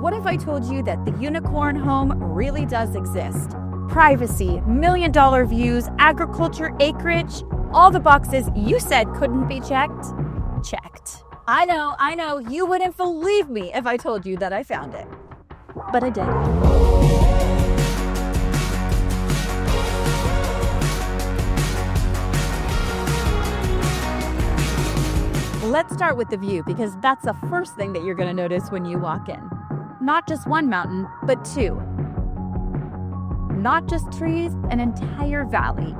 What if I told you that the unicorn home really does exist? Privacy, million-dollar views, agriculture, acreage, all the boxes you said couldn't be checked. Checked. I know, you wouldn't believe me if I told you that I found it. But I did. Let's start with the view, because that's the first thing that you're going to notice when you walk in. Not just one mountain, but two. Not just trees, an entire valley.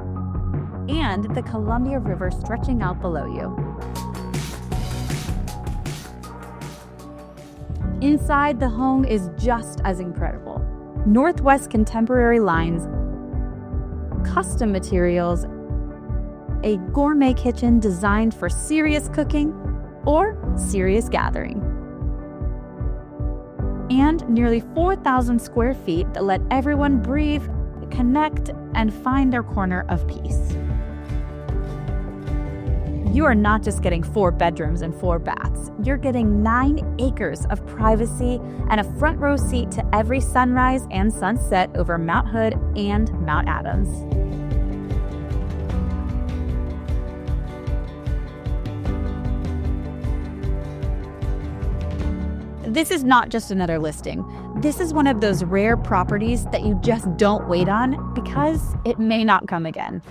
And the Columbia River stretching out below you. Inside, the home is just as incredible. Northwest contemporary lines, custom materials, a gourmet kitchen designed for serious cooking or serious gathering. And nearly 4,000 square feet that let everyone breathe, connect, and find their corner of peace. You are not just getting 4 bedrooms and 4 baths. You're getting 9 acres of privacy and a front row seat to every sunrise and sunset over Mount Hood and Mount Adams. This is not just another listing. This is one of those rare properties that you just don't wait on because it may not come again.